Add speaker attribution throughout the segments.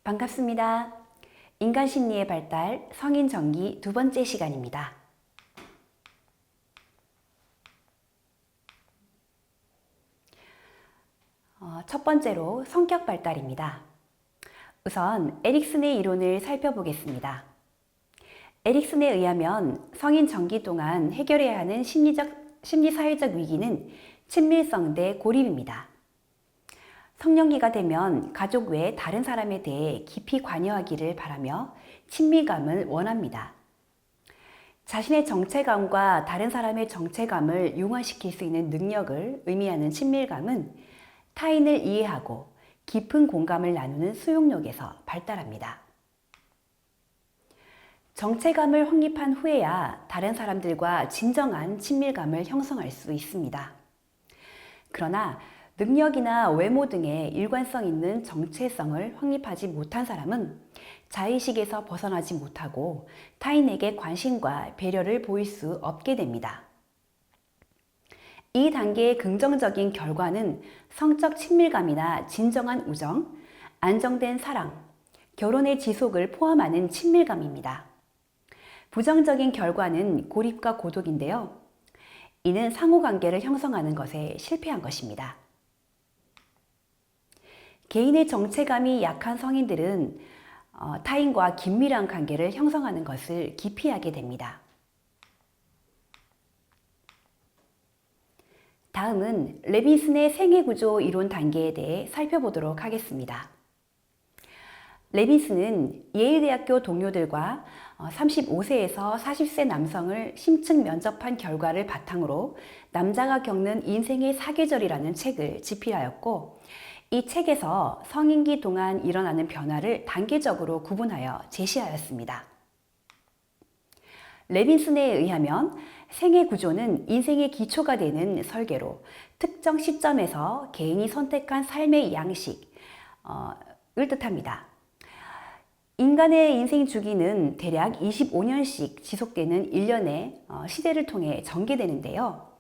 Speaker 1: 반갑습니다. 인간 심리의 발달, 성인 전기 두 번째 시간입니다. 첫 번째로 성격 발달입니다. 우선 에릭슨의 이론을 살펴보겠습니다. 에릭슨에 의하면 성인 전기 동안 해결해야 하는 심리사회적 위기는 친밀성 대 고립입니다. 성년기가 되면 가족 외 다른 사람에 대해 깊이 관여하기를 바라며 친밀감을 원합니다. 자신의 정체감과 다른 사람의 정체감을 융화시킬 수 있는 능력을 의미하는 친밀감은 타인을 이해하고 깊은 공감을 나누는 수용력에서 발달합니다. 정체감을 확립한 후에야 다른 사람들과 진정한 친밀감을 형성할 수 있습니다. 그러나 능력이나 외모 등의 일관성 있는 정체성을 확립하지 못한 사람은 자의식에서 벗어나지 못하고 타인에게 관심과 배려를 보일 수 없게 됩니다. 이 단계의 긍정적인 결과는 성적 친밀감이나 진정한 우정, 안정된 사랑, 결혼의 지속을 포함하는 친밀감입니다. 부정적인 결과는 고립과 고독인데요. 이는 상호관계를 형성하는 것에 실패한 것입니다. 개인의 정체감이 약한 성인들은 타인과 긴밀한 관계를 형성하는 것을 기피하게 됩니다. 다음은 레빈슨의 생애구조 이론 단계에 대해 살펴보도록 하겠습니다. 레빈슨은 예일대학교 동료들과 35세에서 40세 남성을 심층 면접한 결과를 바탕으로 남자가 겪는 인생의 사계절이라는 책을 집필하였고, 이 책에서 성인기 동안 일어나는 변화를 단계적으로 구분하여 제시하였습니다. 레빈슨에 의하면 생애 구조는 인생의 기초가 되는 설계로 특정 시점에서 개인이 선택한 삶의 양식을 뜻합니다. 인간의 인생 주기는 대략 25년씩 지속되는 일련의 시대를 통해 전개되는데요.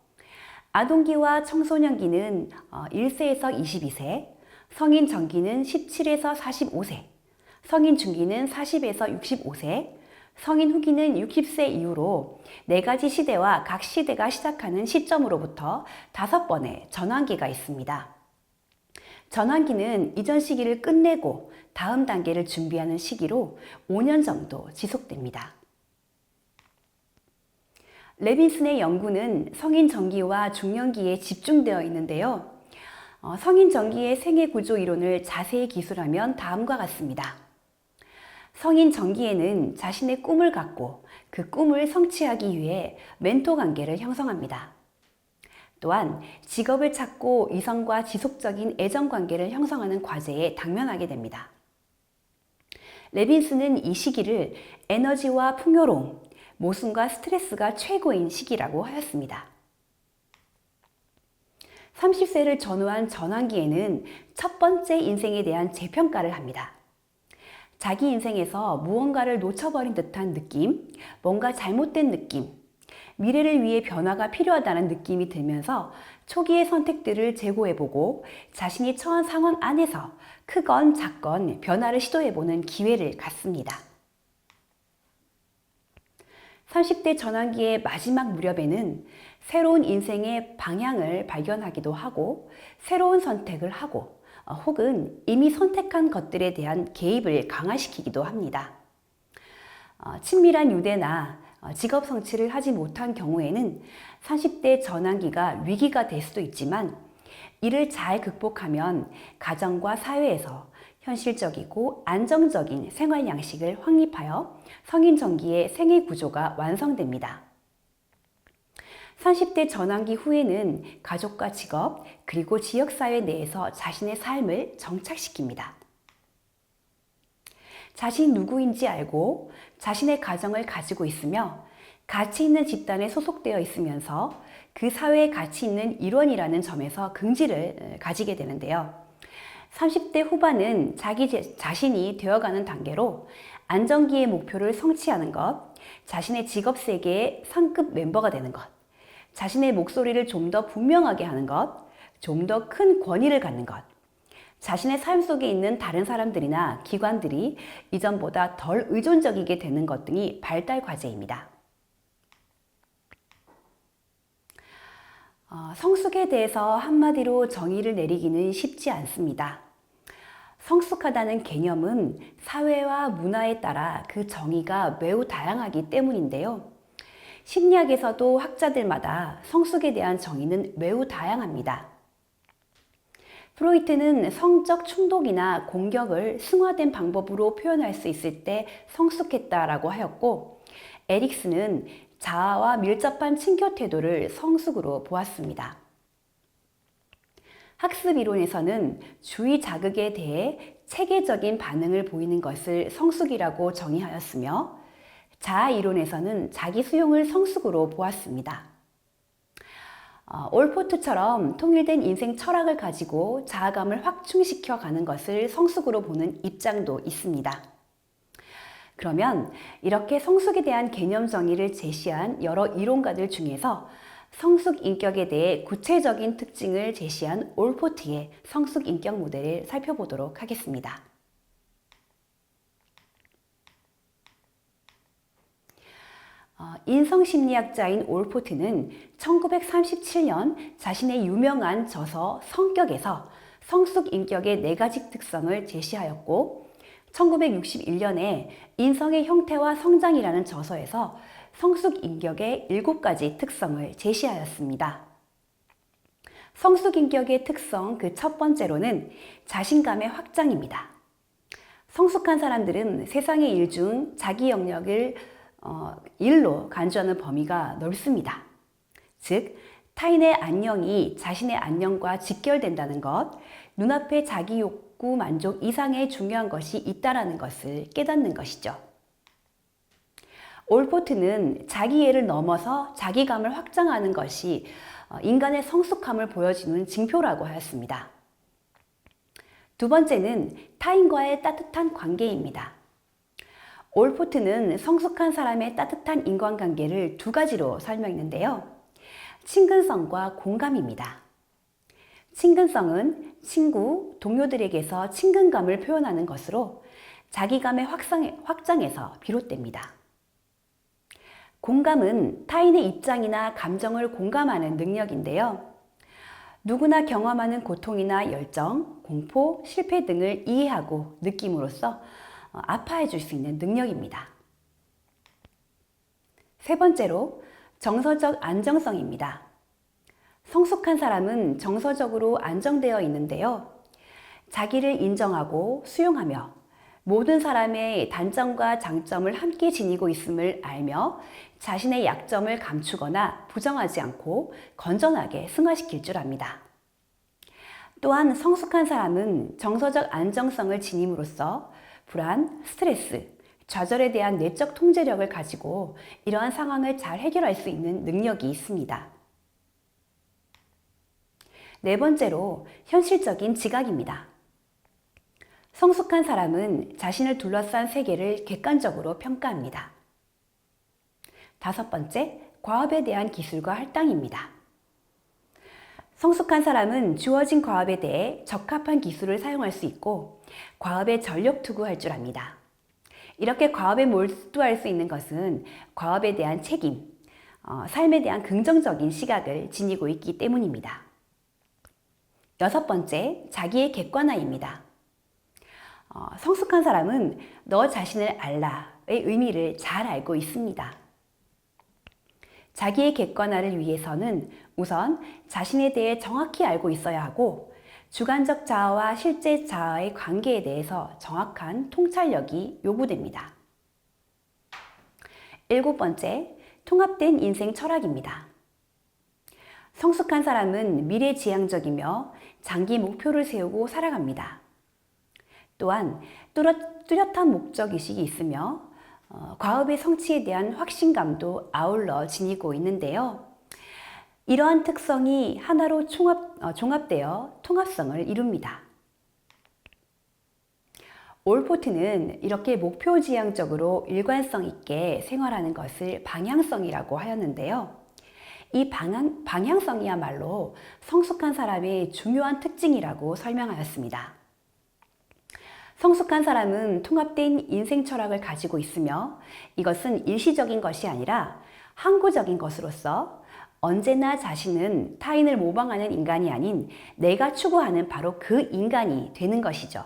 Speaker 1: 아동기와 청소년기는 1세에서 22세, 성인 전기는 17에서 45세, 성인 중기는 40에서 65세, 성인 후기는 60세 이후로 4가지 시대와 각 시대가 시작하는 시점으로부터 5번의 전환기가 있습니다. 전환기는 이전 시기를 끝내고 다음 단계를 준비하는 시기로 5년 정도 지속됩니다. 레빈슨의 연구는 성인 전기와 중년기에 집중되어 있는데요. 성인 전기의 생애 구조 이론을 자세히 기술하면 다음과 같습니다. 성인 전기에는 자신의 꿈을 갖고 그 꿈을 성취하기 위해 멘토 관계를 형성합니다. 또한 직업을 찾고 이성과 지속적인 애정 관계를 형성하는 과제에 당면하게 됩니다. 레빈슨은 이 시기를 에너지와 풍요로움, 모순과 스트레스가 최고인 시기라고 하였습니다. 30세를 전후한 전환기에는 첫 번째 인생에 대한 재평가를 합니다. 자기 인생에서 무언가를 놓쳐버린 듯한 느낌, 뭔가 잘못된 느낌, 미래를 위해 변화가 필요하다는 느낌이 들면서 초기의 선택들을 재고해보고 자신이 처한 상황 안에서 크건 작건 변화를 시도해보는 기회를 갖습니다. 30대 전환기의 마지막 무렵에는 새로운 인생의 방향을 발견하기도 하고 새로운 선택을 하고 혹은 이미 선택한 것들에 대한 개입을 강화시키기도 합니다. 친밀한 유대나 직업 성취를 하지 못한 경우에는 30대 전환기가 위기가 될 수도 있지만 이를 잘 극복하면 가정과 사회에서 현실적이고 안정적인 생활 양식을 확립하여 성인 전기의 생애 구조가 완성됩니다. 30대 전환기 후에는 가족과 직업 그리고 지역사회 내에서 자신의 삶을 정착시킵니다. 자신이 누구인지 알고 자신의 가정을 가지고 있으며 가치 있는 집단에 소속되어 있으면서 그 사회에 가치 있는 일원이라는 점에서 긍지를 가지게 되는데요. 30대 후반은 자기 자신이 되어가는 단계로 안정기의 목표를 성취하는 것, 자신의 직업 세계의 상급 멤버가 되는 것, 자신의 목소리를 좀 더 분명하게 하는 것, 좀 더 큰 권위를 갖는 것, 자신의 삶 속에 있는 다른 사람들이나 기관들이 이전보다 덜 의존적이게 되는 것 등이 발달 과제입니다. 성숙에 대해서 한마디로 정의를 내리기는 쉽지 않습니다. 성숙하다는 개념은 사회와 문화에 따라 그 정의가 매우 다양하기 때문인데요. 심리학에서도 학자들마다 성숙에 대한 정의는 매우 다양합니다. 프로이트는 성적 충동이나 공격을 승화된 방법으로 표현할 수 있을 때 성숙했다라고 하였고, 에릭스는 자아와 밀접한 친교 태도를 성숙으로 보았습니다. 학습 이론에서는 주의 자극에 대해 체계적인 반응을 보이는 것을 성숙이라고 정의하였으며, 자아 이론에서는 자기 수용을 성숙으로 보았습니다. 올포트처럼 통일된 인생 철학을 가지고 자아감을 확충시켜 가는 것을 성숙으로 보는 입장도 있습니다. 그러면 이렇게 성숙에 대한 개념 정의를 제시한 여러 이론가들 중에서 성숙 인격에 대해 구체적인 특징을 제시한 올포트의 성숙 인격 모델을 살펴보도록 하겠습니다. 인성심리학자인 올포트는 1937년 자신의 유명한 저서 성격에서 성숙 인격의 4가지 특성을 제시하였고, 1961년에 인성의 형태와 성장이라는 저서에서 성숙 인격의 7가지 특성을 제시하였습니다. 성숙 인격의 특성 그 첫 번째로는 자신감의 확장입니다. 성숙한 사람들은 세상의 일 중 자기 영역을 일로 간주하는 범위가 넓습니다. 즉, 타인의 안녕이 자신의 안녕과 직결된다는 것, 눈앞에 자기 욕구 만족 이상의 중요한 것이 있다는 것을 깨닫는 것이죠. 올포트는 자기애를 넘어서 자기감을 확장하는 것이 인간의 성숙함을 보여주는 징표라고 하였습니다. 두 번째는 타인과의 따뜻한 관계입니다. 올포트는 성숙한 사람의 따뜻한 인간관계를 2가지로 설명했는데요. 친근성과 공감입니다. 친근성은 친구, 동료들에게서 친근감을 표현하는 것으로 자기감의 확장에서 비롯됩니다. 공감은 타인의 입장이나 감정을 공감하는 능력인데요. 누구나 경험하는 고통이나 열정, 공포, 실패 등을 이해하고 느낌으로써 아파해 줄 수 있는 능력입니다. 세 번째로 정서적 안정성입니다. 성숙한 사람은 정서적으로 안정되어 있는데요. 자기를 인정하고 수용하며 모든 사람의 단점과 장점을 함께 지니고 있음을 알며 자신의 약점을 감추거나 부정하지 않고 건전하게 승화시킬 줄 압니다. 또한 성숙한 사람은 정서적 안정성을 지님으로써 불안, 스트레스, 좌절에 대한 내적 통제력을 가지고 이러한 상황을 잘 해결할 수 있는 능력이 있습니다. 네 번째로 현실적인 지각입니다. 성숙한 사람은 자신을 둘러싼 세계를 객관적으로 평가합니다. 다섯 번째, 과업에 대한 기술과 할당입니다. 성숙한 사람은 주어진 과업에 대해 적합한 기술을 사용할 수 있고 과업에 전력 투구할 줄 압니다. 이렇게 과업에 몰두할 수 있는 것은 과업에 대한 책임, 삶에 대한 긍정적인 시각을 지니고 있기 때문입니다. 여섯 번째, 자기의 객관화입니다. 성숙한 사람은 너 자신을 알라의 의미를 잘 알고 있습니다. 자기의 객관화를 위해서는 우선 자신에 대해 정확히 알고 있어야 하고 주관적 자아와 실제 자아의 관계에 대해서 정확한 통찰력이 요구됩니다. 일곱 번째, 통합된 인생 철학입니다. 성숙한 사람은 미래지향적이며 장기 목표를 세우고 살아갑니다. 또한 뚜렷한 목적의식이 있으며 과업의 성취에 대한 확신감도 아울러 지니고 있는데요. 이러한 특성이 하나로 종합되어 통합성을 이룹니다. 올포트는 이렇게 목표지향적으로 일관성 있게 생활하는 것을 방향성이라고 하였는데요. 이 방향성이야말로 성숙한 사람의 중요한 특징이라고 설명하였습니다. 성숙한 사람은 통합된 인생 철학을 가지고 있으며 이것은 일시적인 것이 아니라 항구적인 것으로서 언제나 자신은 타인을 모방하는 인간이 아닌 내가 추구하는 바로 그 인간이 되는 것이죠.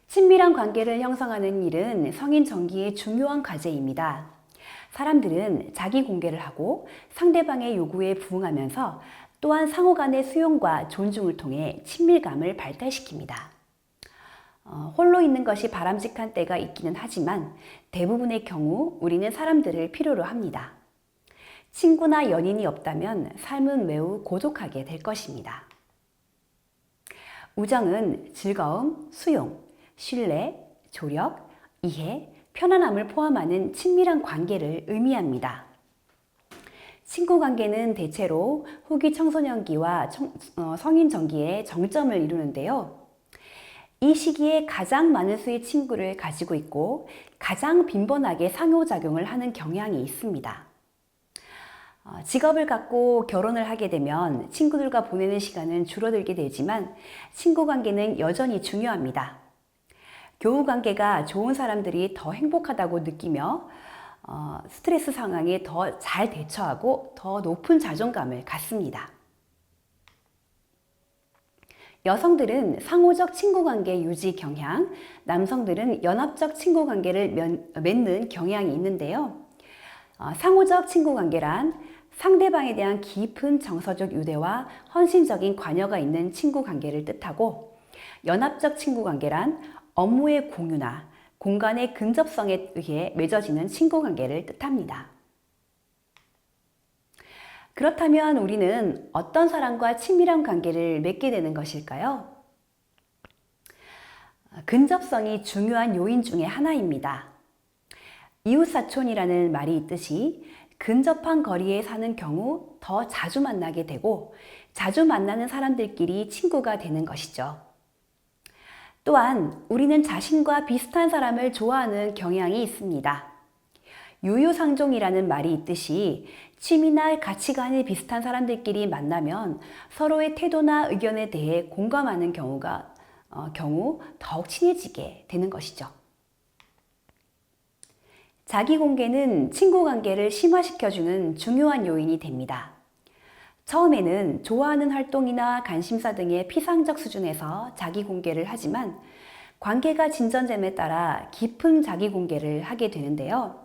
Speaker 1: 친밀한 관계를 형성하는 일은 성인 전기의 중요한 과제입니다. 사람들은 자기 공개를 하고 상대방의 요구에 부응하면서 또한 상호 간의 수용과 존중을 통해 친밀감을 발달시킵니다. 홀로 있는 것이 바람직한 때가 있기는 하지만 대부분의 경우 우리는 사람들을 필요로 합니다. 친구나 연인이 없다면 삶은 매우 고독하게 될 것입니다. 우정은 즐거움, 수용, 신뢰, 조력, 이해, 편안함을 포함하는 친밀한 관계를 의미합니다. 친구 관계는 대체로 후기 청소년기와 성인 전기의 정점을 이루는데요. 이 시기에 가장 많은 수의 친구를 가지고 있고 가장 빈번하게 상호작용을 하는 경향이 있습니다. 직업을 갖고 결혼을 하게 되면 친구들과 보내는 시간은 줄어들게 되지만 친구 관계는 여전히 중요합니다. 교우 관계가 좋은 사람들이 더 행복하다고 느끼며 스트레스 상황에 더 잘 대처하고 더 높은 자존감을 갖습니다. 여성들은 상호적 친구관계 유지 경향, 남성들은 연합적 친구관계를 맺는 경향이 있는데요. 상호적 친구관계란 상대방에 대한 깊은 정서적 유대와 헌신적인 관여가 있는 친구관계를 뜻하고, 연합적 친구관계란 업무의 공유나 공간의 근접성에 의해 맺어지는 친구관계를 뜻합니다. 그렇다면 우리는 어떤 사람과 친밀한 관계를 맺게 되는 것일까요? 근접성이 중요한 요인 중에 하나입니다. 이웃사촌이라는 말이 있듯이 근접한 거리에 사는 경우 더 자주 만나게 되고 자주 만나는 사람들끼리 친구가 되는 것이죠. 또한 우리는 자신과 비슷한 사람을 좋아하는 경향이 있습니다. 유유상종이라는 말이 있듯이 취미나 가치관이 비슷한 사람들끼리 만나면 서로의 태도나 의견에 대해 공감하는 경우 더욱 친해지게 되는 것이죠. 자기 공개는 친구 관계를 심화시켜주는 중요한 요인이 됩니다. 처음에는 좋아하는 활동이나 관심사 등의 피상적 수준에서 자기 공개를 하지만 관계가 진전됨에 따라 깊은 자기 공개를 하게 되는데요.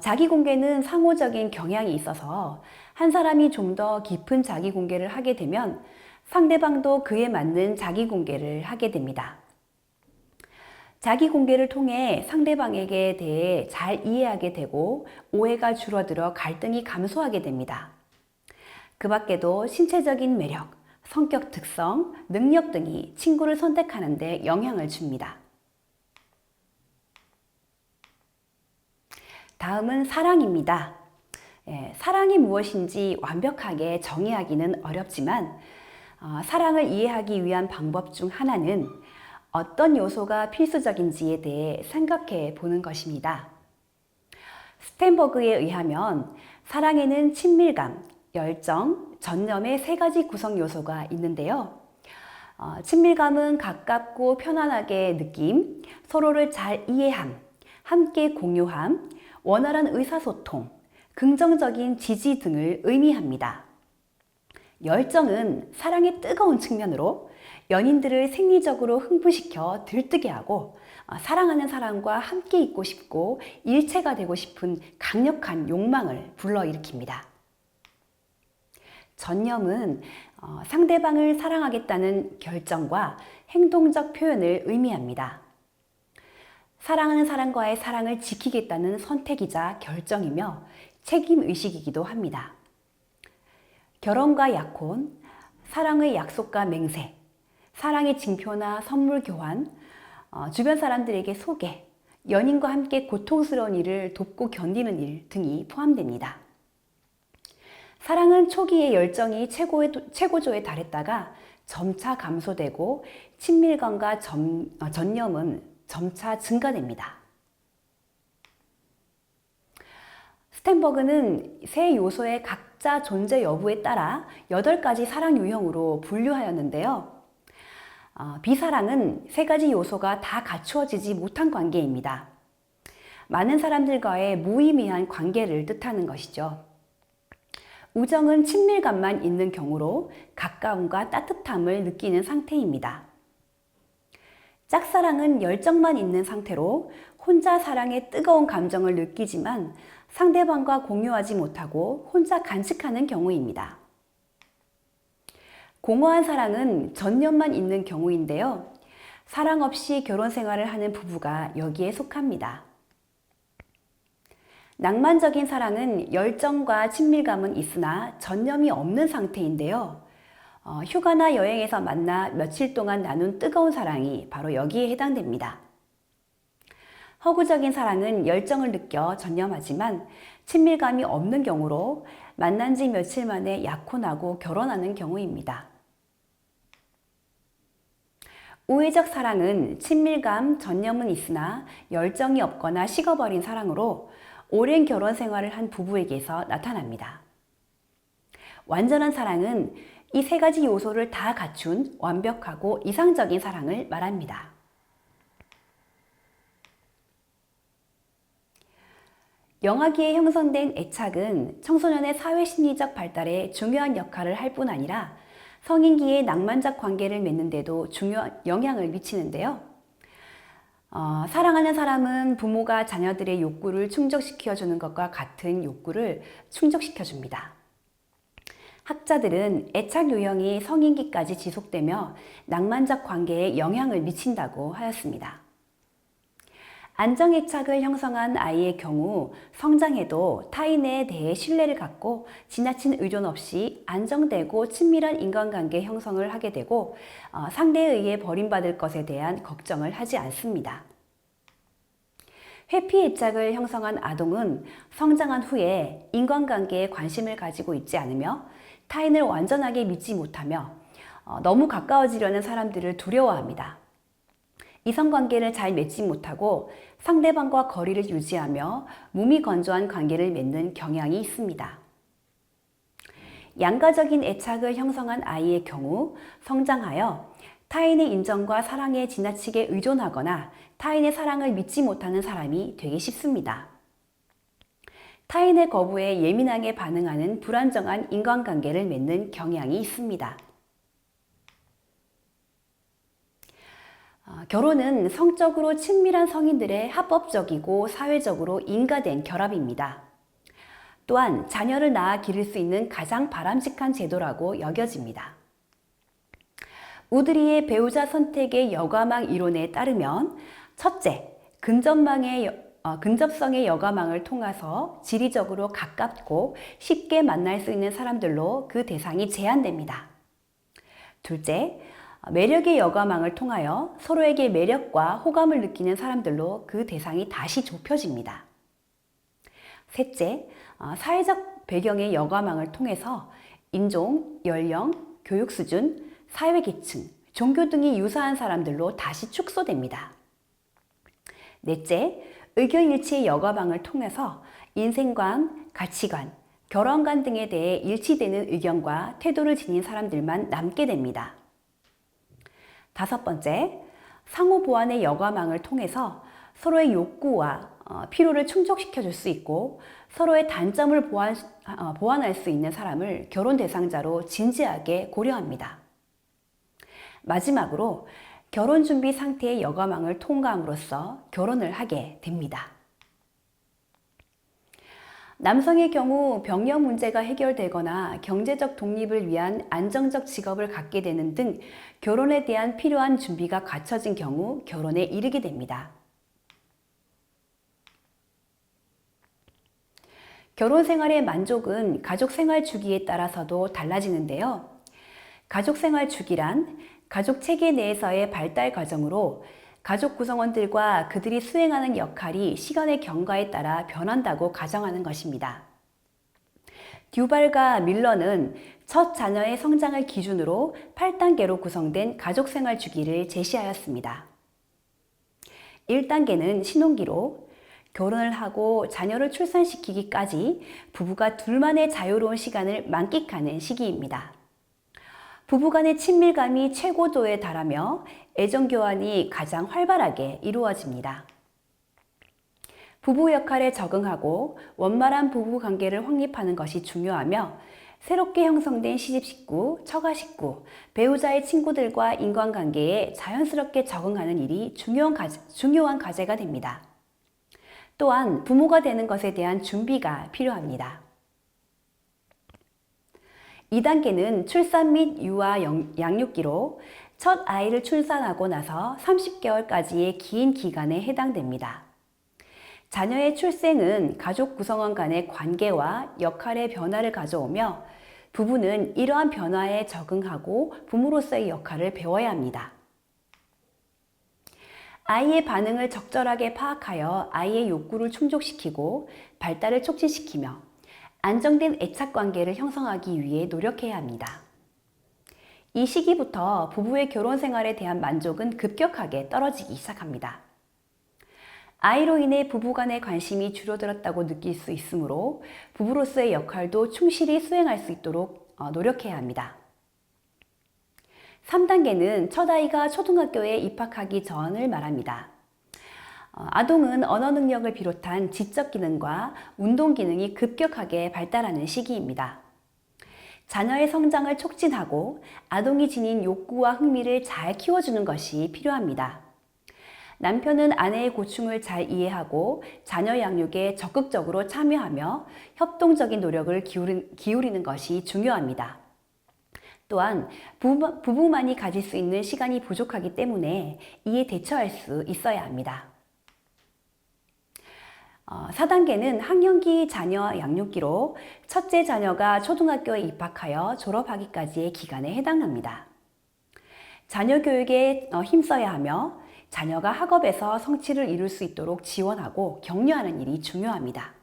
Speaker 1: 자기 공개는 상호적인 경향이 있어서 한 사람이 좀 더 깊은 자기 공개를 하게 되면 상대방도 그에 맞는 자기 공개를 하게 됩니다. 자기 공개를 통해 상대방에게 대해 잘 이해하게 되고 오해가 줄어들어 갈등이 감소하게 됩니다. 그 밖에도 신체적인 매력, 성격 특성, 능력 등이 친구를 선택하는 데 영향을 줍니다. 다음은 사랑입니다. 사랑이 무엇인지 완벽하게 정의하기는 어렵지만 사랑을 이해하기 위한 방법 중 하나는 어떤 요소가 필수적인지에 대해 생각해 보는 것입니다. 스탠버그에 의하면 사랑에는 친밀감, 열정, 전념의 세 가지 구성 요소가 있는데요. 친밀감은 가깝고 편안하게 느낌, 서로를 잘 이해함, 함께 공유함, 원활한 의사소통, 긍정적인 지지 등을 의미합니다. 열정은 사랑의 뜨거운 측면으로 연인들을 생리적으로 흥분시켜 들뜨게 하고 사랑하는 사람과 함께 있고 싶고 일체가 되고 싶은 강력한 욕망을 불러일으킵니다. 전념은 상대방을 사랑하겠다는 결정과 행동적 표현을 의미합니다. 사랑하는 사람과의 사랑을 지키겠다는 선택이자 결정이며 책임의식이기도 합니다. 결혼과 약혼, 사랑의 약속과 맹세, 사랑의 징표나 선물 교환, 주변 사람들에게 소개, 연인과 함께 고통스러운 일을 돕고 견디는 일 등이 포함됩니다. 사랑은 초기의 열정이 최고조에 달했다가 점차 감소되고 친밀감과 전념은 점차 증가됩니다. 스텐버그는 세 요소의 각자 존재 여부에 따라 8가지 사랑 유형으로 분류하였는데요. 비사랑은 3가지 요소가 다 갖추어지지 못한 관계입니다. 많은 사람들과의 무의미한 관계를 뜻하는 것이죠. 우정은 친밀감만 있는 경우로 가까움과 따뜻함을 느끼는 상태입니다. 짝사랑은 열정만 있는 상태로 혼자 사랑의 뜨거운 감정을 느끼지만 상대방과 공유하지 못하고 혼자 간직하는 경우입니다. 공허한 사랑은 전념만 있는 경우인데요. 사랑 없이 결혼 생활을 하는 부부가 여기에 속합니다. 낭만적인 사랑은 열정과 친밀감은 있으나 전념이 없는 상태인데요. 휴가나 여행에서 만나 며칠 동안 나눈 뜨거운 사랑이 바로 여기에 해당됩니다. 허구적인 사랑은 열정을 느껴 전념하지만 친밀감이 없는 경우로 만난 지 며칠 만에 약혼하고 결혼하는 경우입니다. 우애적 사랑은 친밀감, 전념은 있으나 열정이 없거나 식어버린 사랑으로 오랜 결혼 생활을 한 부부에게서 나타납니다. 완전한 사랑은 이 3가지 요소를 다 갖춘 완벽하고 이상적인 사랑을 말합니다. 영아기에 형성된 애착은 청소년의 사회심리적 발달에 중요한 역할을 할 뿐 아니라 성인기에 낭만적 관계를 맺는 데도 중요한 영향을 미치는데요. 사랑하는 사람은 부모가 자녀들의 욕구를 충족시켜주는 것과 같은 욕구를 충족시켜줍니다. 학자들은 애착 유형이 성인기까지 지속되며 낭만적 관계에 영향을 미친다고 하였습니다. 안정애착을 형성한 아이의 경우 성장해도 타인에 대해 신뢰를 갖고 지나친 의존 없이 안정되고 친밀한 인간관계 형성을 하게 되고 상대에 의해 버림받을 것에 대한 걱정을 하지 않습니다. 회피애착을 형성한 아동은 성장한 후에 인간관계에 관심을 가지고 있지 않으며 타인을 완전하게 믿지 못하며 너무 가까워지려는 사람들을 두려워합니다. 이성관계를 잘 맺지 못하고 상대방과 거리를 유지하며 무미건조한 관계를 맺는 경향이 있습니다. 양가적인 애착을 형성한 아이의 경우 성장하여 타인의 인정과 사랑에 지나치게 의존하거나 타인의 사랑을 믿지 못하는 사람이 되기 쉽습니다. 타인의 거부에 예민하게 반응하는 불안정한 인간관계를 맺는 경향이 있습니다. 결혼은 성적으로 친밀한 성인들의 합법적이고 사회적으로 인가된 결합입니다. 또한 자녀를 낳아 기를 수 있는 가장 바람직한 제도라고 여겨집니다. 우드리의 배우자 선택의 여가망 이론에 따르면 첫째, 근접성의 여가망을 통해서 지리적으로 가깝고 쉽게 만날 수 있는 사람들로 그 대상이 제한됩니다. 둘째, 매력의 여가망을 통하여 서로에게 매력과 호감을 느끼는 사람들로 그 대상이 다시 좁혀집니다. 셋째, 사회적 배경의 여가망을 통해서 인종, 연령, 교육 수준, 사회계층, 종교 등이 유사한 사람들로 다시 축소됩니다. 넷째, 의견일치의 여가망을 통해서 인생관, 가치관, 결혼관 등에 대해 일치되는 의견과 태도를 지닌 사람들만 남게 됩니다. 다섯 번째, 상호 보완의 여가망을 통해서 서로의 욕구와 필요를 충족시켜 줄 수 있고 서로의 단점을 보완할 수 있는 사람을 결혼 대상자로 진지하게 고려합니다. 마지막으로 결혼 준비 상태의 여가망을 통과함으로써 결혼을 하게 됩니다. 남성의 경우 병역 문제가 해결되거나 경제적 독립을 위한 안정적 직업을 갖게 되는 등 결혼에 대한 필요한 준비가 갖춰진 경우 결혼에 이르게 됩니다. 결혼 생활의 만족은 가족 생활 주기에 따라서도 달라지는데요. 가족 생활 주기란 가족 체계 내에서의 발달 과정으로 가족 구성원들과 그들이 수행하는 역할이 시간의 경과에 따라 변한다고 가정하는 것입니다. 듀발과 밀러는 첫 자녀의 성장을 기준으로 8단계로 구성된 가족 생활 주기를 제시하였습니다. 1단계는 신혼기로, 결혼을 하고 자녀를 출산시키기까지 부부가 둘만의 자유로운 시간을 만끽하는 시기입니다. 부부간의 친밀감이 최고도에 달하며 애정 교환이 가장 활발하게 이루어집니다. 부부 역할에 적응하고 원만한 부부 관계를 확립하는 것이 중요하며 새롭게 형성된 시집 식구, 처가 식구, 배우자의 친구들과 인간관계에 자연스럽게 적응하는 일이 중요한 과제가 됩니다. 또한 부모가 되는 것에 대한 준비가 필요합니다. 2단계는 출산 및 유아 양육기로 첫 아이를 출산하고 나서 30개월까지의 긴 기간에 해당됩니다. 자녀의 출생은 가족 구성원 간의 관계와 역할의 변화를 가져오며 부부는 이러한 변화에 적응하고 부모로서의 역할을 배워야 합니다. 아이의 반응을 적절하게 파악하여 아이의 욕구를 충족시키고 발달을 촉진시키며 안정된 애착 관계를 형성하기 위해 노력해야 합니다. 이 시기부터 부부의 결혼 생활에 대한 만족은 급격하게 떨어지기 시작합니다. 아이로 인해 부부간의 관심이 줄어들었다고 느낄 수 있으므로 부부로서의 역할도 충실히 수행할 수 있도록 노력해야 합니다. 3단계는 첫 아이가 초등학교에 입학하기 전을 말합니다. 아동은 언어 능력을 비롯한 지적 기능과 운동 기능이 급격하게 발달하는 시기입니다. 자녀의 성장을 촉진하고 아동이 지닌 욕구와 흥미를 잘 키워주는 것이 필요합니다. 남편은 아내의 고충을 잘 이해하고 자녀 양육에 적극적으로 참여하며 협동적인 노력을 기울이는 것이 중요합니다. 또한 부부만이 가질 수 있는 시간이 부족하기 때문에 이에 대처할 수 있어야 합니다. 4단계는 학령기 자녀 양육기로 첫째 자녀가 초등학교에 입학하여 졸업하기까지의 기간에 해당합니다. 자녀 교육에 힘써야 하며 자녀가 학업에서 성취를 이룰 수 있도록 지원하고 격려하는 일이 중요합니다.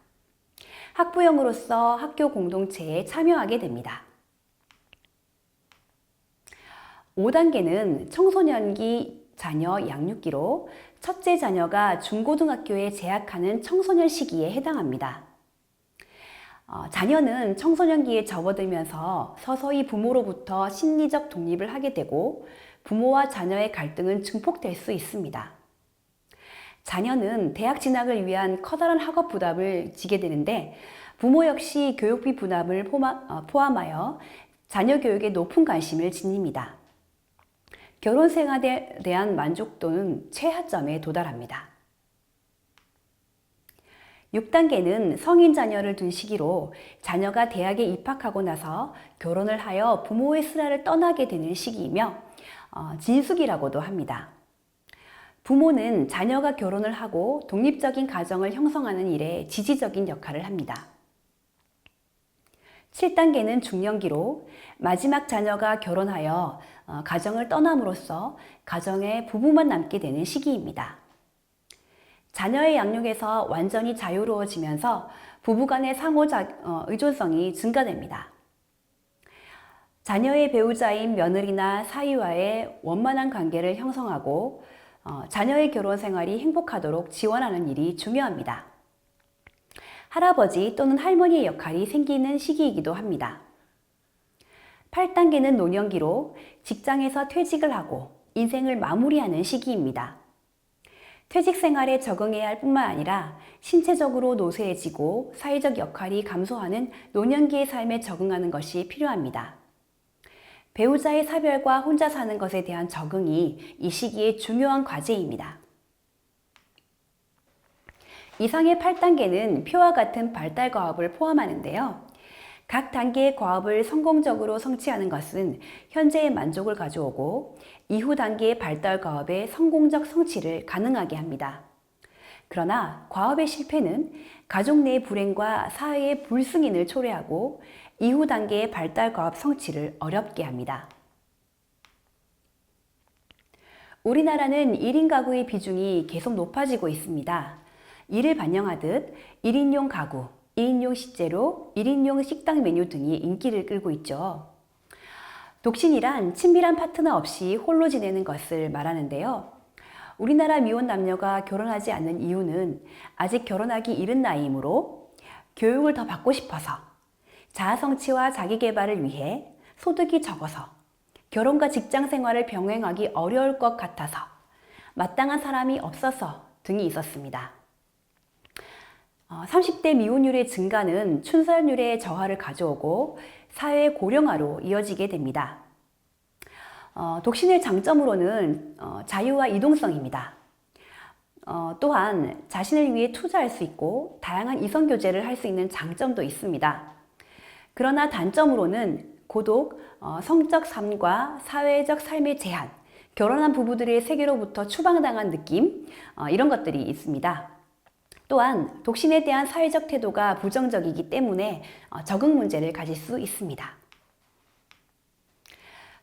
Speaker 1: 학부형으로서 학교 공동체에 참여하게 됩니다. 5단계는 청소년기 자녀 양육기로 첫째 자녀가 중고등학교에 재학하는 청소년 시기에 해당합니다. 자녀는 청소년기에 접어들면서 서서히 부모로부터 심리적 독립을 하게 되고 부모와 자녀의 갈등은 증폭될 수 있습니다. 자녀는 대학 진학을 위한 커다란 학업 부담을 지게 되는데 부모 역시 교육비 부담을 포함하여 자녀 교육에 높은 관심을 지닙니다. 결혼 생활에 대한 만족도는 최하점에 도달합니다. 6단계는 성인 자녀를 둔 시기로 자녀가 대학에 입학하고 나서 결혼을 하여 부모의 슬하를 떠나게 되는 시기이며 진숙이라고도 합니다. 부모는 자녀가 결혼을 하고 독립적인 가정을 형성하는 일에 지지적인 역할을 합니다. 7단계는 중년기로 마지막 자녀가 결혼하여 가정을 떠남으로써 가정에 부부만 남게 되는 시기입니다. 자녀의 양육에서 완전히 자유로워지면서 부부간의 상호 의존성이 증가됩니다. 자녀의 배우자인 며느리나 사위와의 원만한 관계를 형성하고 자녀의 결혼 생활이 행복하도록 지원하는 일이 중요합니다. 할아버지 또는 할머니의 역할이 생기는 시기이기도 합니다. 8단계는 노년기로 직장에서 퇴직을 하고 인생을 마무리하는 시기입니다. 퇴직 생활에 적응해야 할 뿐만 아니라 신체적으로 노쇠해지고 사회적 역할이 감소하는 노년기의 삶에 적응하는 것이 필요합니다. 배우자의 사별과 혼자 사는 것에 대한 적응이 이 시기의 중요한 과제입니다. 이상의 8단계는 표와 같은 발달 과업을 포함하는데요. 각 단계의 과업을 성공적으로 성취하는 것은 현재의 만족을 가져오고 이후 단계의 발달 과업의 성공적 성취를 가능하게 합니다. 그러나 과업의 실패는 가족 내의 불행과 사회의 불승인을 초래하고 이후 단계의 발달 과업 성취를 어렵게 합니다. 우리나라는 1인 가구의 비중이 계속 높아지고 있습니다. 이를 반영하듯 1인용 가구, 1인용 식재료, 1인용 식당 메뉴 등이 인기를 끌고 있죠. 독신이란 친밀한 파트너 없이 홀로 지내는 것을 말하는데요. 우리나라 미혼 남녀가 결혼하지 않는 이유는 아직 결혼하기 이른 나이이므로 교육을 더 받고 싶어서, 자아 성취와 자기 개발을 위해 소득이 적어서, 결혼과 직장 생활을 병행하기 어려울 것 같아서, 마땅한 사람이 없어서 등이 있었습니다. 30대 미혼율의 증가는 출산율의 저하를 가져오고 사회 고령화로 이어지게 됩니다. 독신의 장점으로는 자유와 이동성입니다. 또한 자신을 위해 투자할 수 있고 다양한 이성 교제를 할 수 있는 장점도 있습니다. 그러나 단점으로는 고독, 성적 삶과 사회적 삶의 제한, 결혼한 부부들의 세계로부터 추방당한 느낌, 이런 것들이 있습니다. 또한 독신에 대한 사회적 태도가 부정적이기 때문에 적응 문제를 가질 수 있습니다.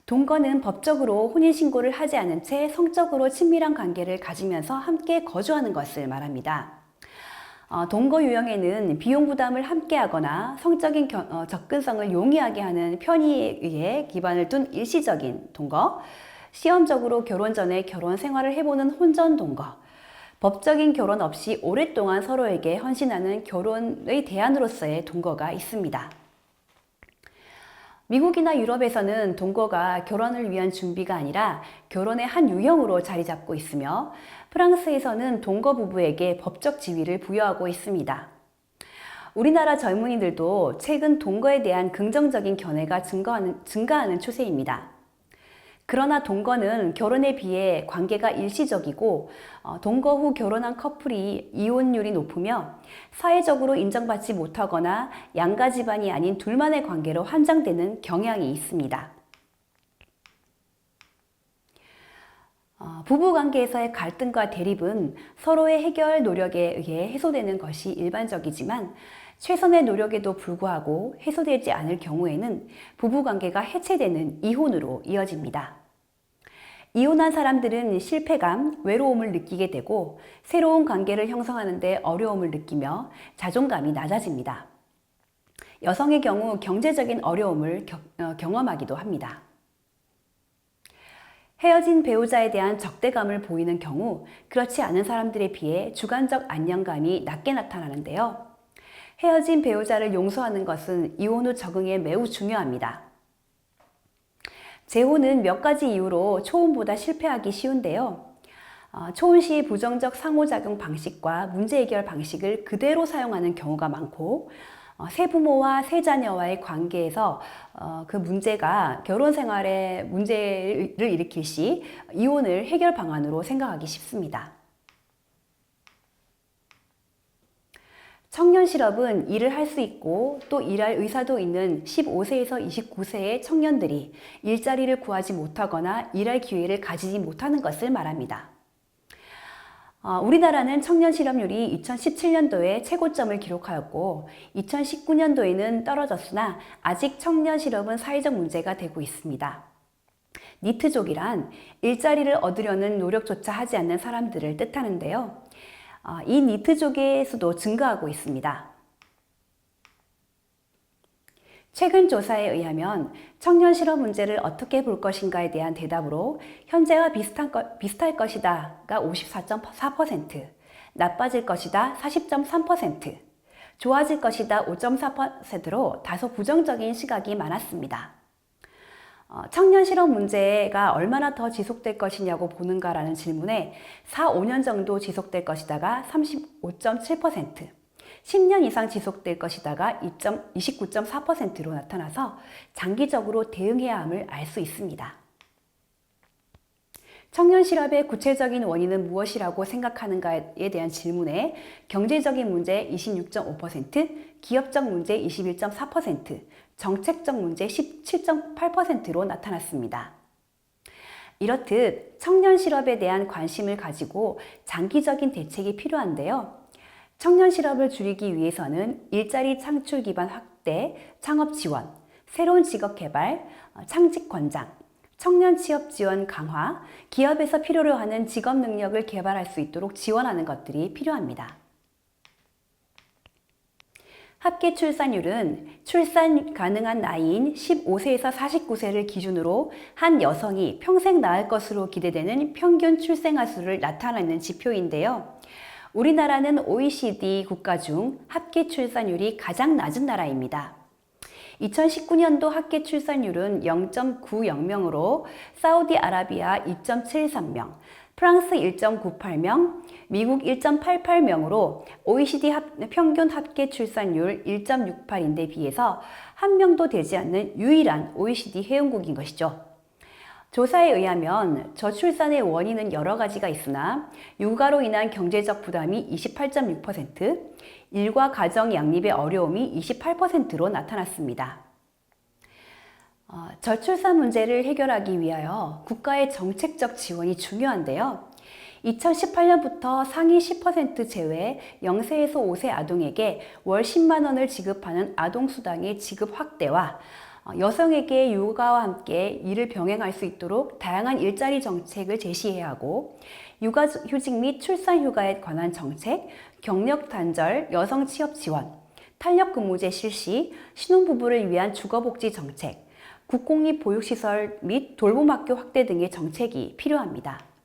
Speaker 1: 동거는 법적으로 혼인신고를 하지 않은 채 성적으로 친밀한 관계를 가지면서 함께 거주하는 것을 말합니다. 동거 유형에는 비용 부담을 함께 하거나 성적인 접근성을 용이하게 하는 편의에 의해 기반을 둔 일시적인 동거, 시험적으로 결혼 전에 결혼 생활을 해보는 혼전 동거, 법적인 결혼 없이 오랫동안 서로에게 헌신하는 결혼의 대안으로서의 동거가 있습니다. 미국이나 유럽에서는 동거가 결혼을 위한 준비가 아니라 결혼의 한 유형으로 자리 잡고 있으며 프랑스에서는 동거 부부에게 법적 지위를 부여하고 있습니다. 우리나라 젊은이들도 최근 동거에 대한 긍정적인 견해가 증가하는 추세입니다. 그러나 동거는 결혼에 비해 관계가 일시적이고 동거 후 결혼한 커플이 이혼율이 높으며 사회적으로 인정받지 못하거나 양가 집안이 아닌 둘만의 관계로 환장되는 경향이 있습니다. 부부관계에서의 갈등과 대립은 서로의 해결 노력에 의해 해소되는 것이 일반적이지만 최선의 노력에도 불구하고 해소되지 않을 경우에는 부부관계가 해체되는 이혼으로 이어집니다. 이혼한 사람들은 실패감, 외로움을 느끼게 되고 새로운 관계를 형성하는 데 어려움을 느끼며 자존감이 낮아집니다. 여성의 경우 경제적인 어려움을 경험하기도 합니다. 헤어진 배우자에 대한 적대감을 보이는 경우 그렇지 않은 사람들에 비해 주관적 안정감이 낮게 나타나는데요. 헤어진 배우자를 용서하는 것은 이혼 후 적응에 매우 중요합니다. 재혼은 몇 가지 이유로 초혼보다 실패하기 쉬운데요. 초혼 시 부정적 상호작용 방식과 문제 해결 방식을 그대로 사용하는 경우가 많고 새 부모와 새 자녀와의 관계에서 그 문제가 결혼 생활에 문제를 일으킬 시 이혼을 해결 방안으로 생각하기 쉽습니다. 청년 실업은 일을 할 수 있고 또 일할 의사도 있는 15세에서 29세의 청년들이 일자리를 구하지 못하거나 일할 기회를 가지지 못하는 것을 말합니다. 우리나라는 청년 실업률이 2017년도에 최고점을 기록하였고 2019년도에는 떨어졌으나 아직 청년 실업은 사회적 문제가 되고 있습니다. 니트족이란 일자리를 얻으려는 노력조차 하지 않는 사람들을 뜻하는데요. 이 니트족의 수도 증가하고 있습니다. 최근 조사에 의하면 청년 실업 문제를 어떻게 볼 것인가에 대한 대답으로 현재와 비슷할 것이다가 54.4%, 나빠질 것이다 40.3%, 좋아질 것이다 5.4%로 다소 부정적인 시각이 많았습니다. 청년 실업 문제가 얼마나 더 지속될 것이냐고 보는가라는 질문에 4, 5년 정도 지속될 것이다가 35.7%, 10년 이상 지속될 것이다가 29.4%로 나타나서 장기적으로 대응해야 함을 알 수 있습니다. 청년 실업의 구체적인 원인은 무엇이라고 생각하는가에 대한 질문에 경제적인 문제 26.5%, 기업적 문제 21.4%, 정책적 문제 17.8%로 나타났습니다. 이렇듯 청년 실업에 대한 관심을 가지고 장기적인 대책이 필요한데요. 청년 실업을 줄이기 위해서는 일자리 창출 기반 확대, 창업 지원, 새로운 직업 개발, 창직 권장, 청년 취업 지원 강화, 기업에서 필요로 하는 직업 능력을 개발할 수 있도록 지원하는 것들이 필요합니다. 합계 출산율은 출산 가능한 나이인 15세에서 49세를 기준으로 한 여성이 평생 낳을 것으로 기대되는 평균 출생아 수를 나타내는 지표인데요. 우리나라는 OECD 국가 중 합계 출산율이 가장 낮은 나라입니다. 2019년도 합계 출산율은 0.90명으로 사우디아라비아 2.73명, 프랑스 1.98명, 미국 1.88명으로 OECD 평균 합계 출산율 1.68인데 비해서 한 명도 되지 않는 유일한 OECD 회원국인 것이죠. 조사에 의하면 저출산의 원인은 여러 가지가 있으나 육아로 인한 경제적 부담이 28.6%, 일과 가정 양립의 어려움이 28%로 나타났습니다. 저출산 문제를 해결하기 위하여 국가의 정책적 지원이 중요한데요. 2018년부터 상위 10% 제외 0세에서 5세 아동에게 월 10만 원을 지급하는 아동수당의 지급 확대와 여성에게 육아와 함께 일을 병행할 수 있도록 다양한 일자리 정책을 제시해야 하고 육아휴직 및 출산휴가에 관한 정책, 경력 단절, 여성 취업 지원, 탄력근무제 실시, 신혼부부를 위한 주거복지 정책, 국공립 보육시설 및 돌봄학교 확대 등의 정책이 필요합니다.